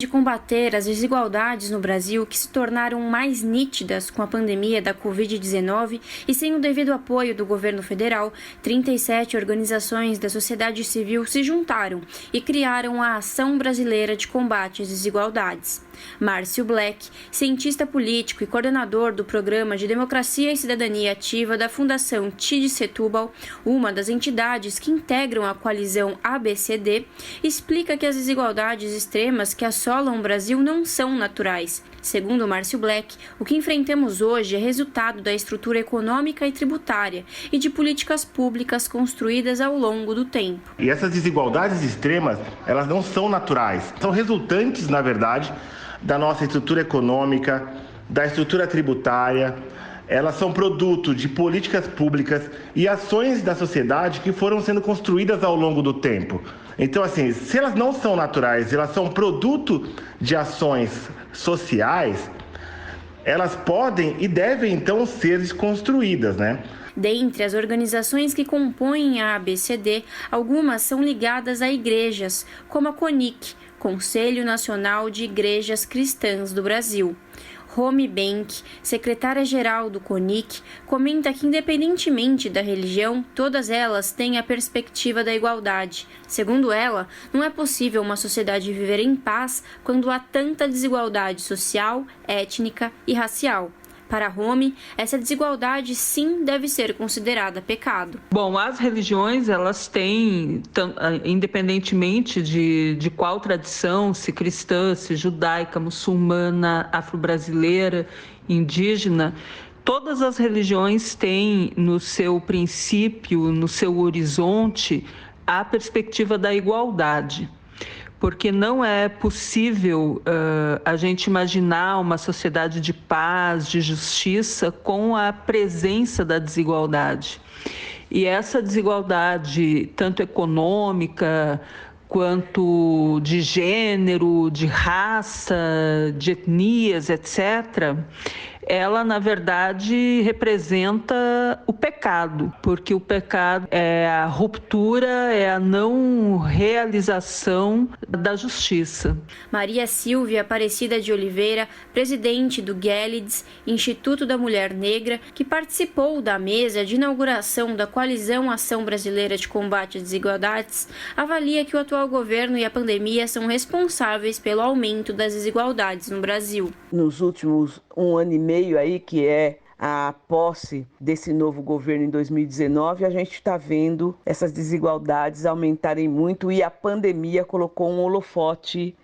de combater as desigualdades no Brasil, que se tornaram mais nítidas com a pandemia da Covid-19 e sem o devido apoio do governo federal, 37 organizações da sociedade civil se juntaram e criaram a Ação Brasileira de Combate às Desigualdades. Márcio Black, cientista político e coordenador do Programa de Democracia e Cidadania Ativa da Fundação TID Setúbal, uma das entidades que integram a coalizão ABCD, explica que as desigualdades extremas que assolam o Brasil não são naturais. Segundo Márcio Black, o que enfrentamos hoje é resultado da estrutura econômica e tributária e de políticas públicas construídas ao longo do tempo. E essas desigualdades extremas, elas não são naturais, são resultantes, na verdade, da nossa estrutura econômica, da estrutura tributária. Elas são produto de políticas públicas e ações da sociedade que foram sendo construídas ao longo do tempo. Então, assim, se elas não são naturais, elas são produto de ações sociais, elas podem e devem, então, ser desconstruídas, né? Dentre as organizações que compõem a ABCD, algumas são ligadas a igrejas, como a CONIC, Conselho Nacional de Igrejas Cristãs do Brasil. Romy Benck, secretária-geral do CONIC, comenta que, independentemente da religião, todas elas têm a perspectiva da igualdade. Segundo ela, não é possível uma sociedade viver em paz quando há tanta desigualdade social, étnica e racial. Para Romy, essa desigualdade sim deve ser considerada pecado. Bom, as religiões, elas têm, independentemente de qual tradição, se cristã, se judaica, muçulmana, afro-brasileira, indígena, todas as religiões têm no seu princípio, no seu horizonte, a perspectiva da igualdade. Porque não é possível a gente imaginar uma sociedade de paz, de justiça, com a presença da desigualdade. E essa desigualdade, tanto econômica, quanto de gênero, de raça, de etnias, etc., ela, na verdade, representa o pecado, porque o pecado é a ruptura, é a não realização da justiça. Maria Silvia Aparecida de Oliveira, presidente do Gélides, Instituto da Mulher Negra, que participou da mesa de inauguração da Coalizão Ação Brasileira de Combate às Desigualdades, avalia que o atual governo e a pandemia são responsáveis pelo aumento das desigualdades no Brasil. Nos últimos 1 ano e meio aí, que é a posse desse novo governo em 2019, a gente está vendo essas desigualdades aumentarem muito e a pandemia colocou um holofote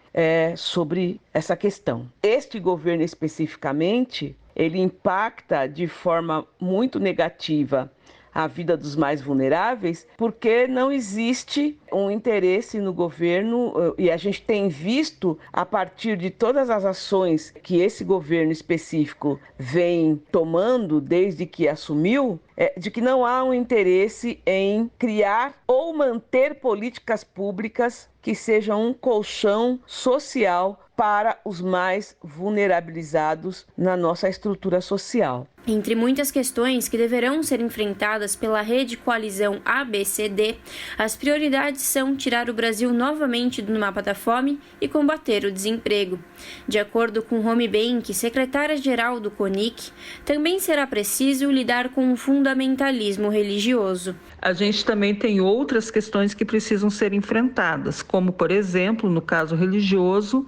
sobre essa questão. Este governo especificamente, ele impacta de forma muito negativa a vida dos mais vulneráveis, porque não existe um interesse no governo, e a gente tem visto, a partir de todas as ações que esse governo específico vem tomando desde que assumiu, de que não há um interesse em criar ou manter políticas públicas que sejam um colchão social para os mais vulnerabilizados na nossa estrutura social. Entre muitas questões que deverão ser enfrentadas pela rede coalizão ABCD, as prioridades são tirar o Brasil novamente do mapa da fome e combater o desemprego. De acordo com Romy Benck, secretária-geral do CONIC, também será preciso lidar com o fundamentalismo religioso. A gente também tem outras questões que precisam ser enfrentadas, como, por exemplo, no caso religioso,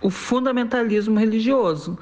o fundamentalismo religioso,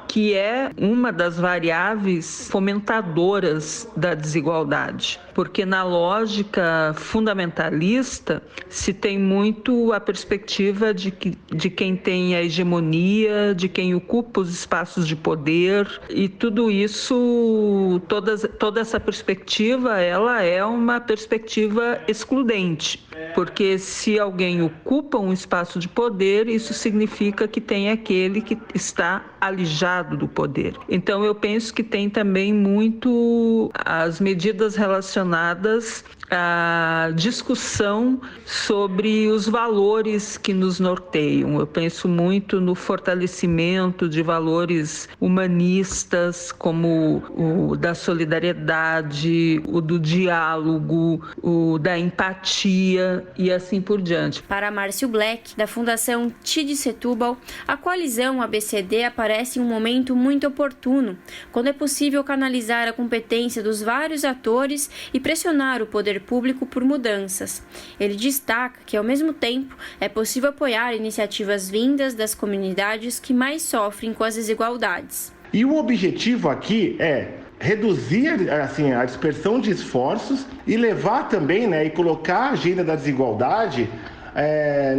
que é uma das variáveis fomentadoras da desigualdade, porque na lógica fundamentalista se tem muito a perspectiva de quem tem a hegemonia, de quem ocupa os espaços de poder, e tudo isso, toda essa perspectiva, ela é uma perspectiva excludente, porque se alguém ocupa um espaço de poder, isso significa que tem aquele que está alijado do poder. Então eu penso que tem também muito as medidas relacionadas relacionadas à discussão sobre os valores que nos norteiam. Eu penso muito no fortalecimento de valores humanistas, como o da solidariedade, o do diálogo, o da empatia e assim por diante. Para Márcio Black, da Fundação TID Setúbal, a coalizão ABCD aparece em um momento muito oportuno, quando é possível canalizar a competência dos vários atores e pressionar o poder público por mudanças. Ele destaca que, ao mesmo tempo, é possível apoiar iniciativas vindas das comunidades que mais sofrem com as desigualdades. E o objetivo aqui é reduzir a dispersão de esforços e levar também, e colocar a agenda da desigualdade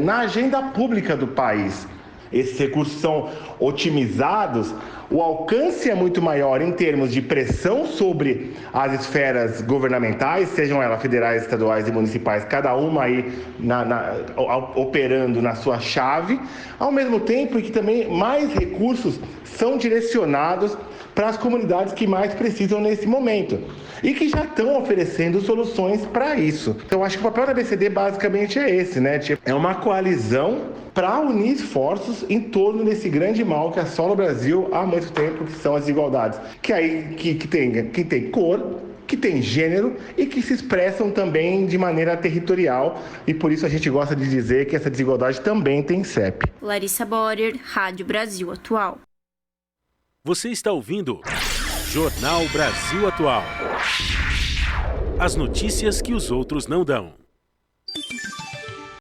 na agenda pública do país. Esses recursos são otimizados, o alcance é muito maior em termos de pressão sobre as esferas governamentais, sejam elas federais, estaduais e municipais, cada uma aí operando na sua chave, ao mesmo tempo que também mais recursos são direcionados para as comunidades que mais precisam nesse momento e que já estão oferecendo soluções para isso. Então, acho que o papel da ABCD basicamente é esse, É uma coalizão para unir esforços em torno desse grande mal que assola o Brasil há muito tempo, que são as desigualdades, que tem cor, que tem gênero e que se expressam também de maneira territorial, e por isso a gente gosta de dizer que essa desigualdade também tem CEP. Larissa Borer, Rádio Brasil Atual. Você está ouvindo Jornal Brasil Atual. As notícias que os outros não dão.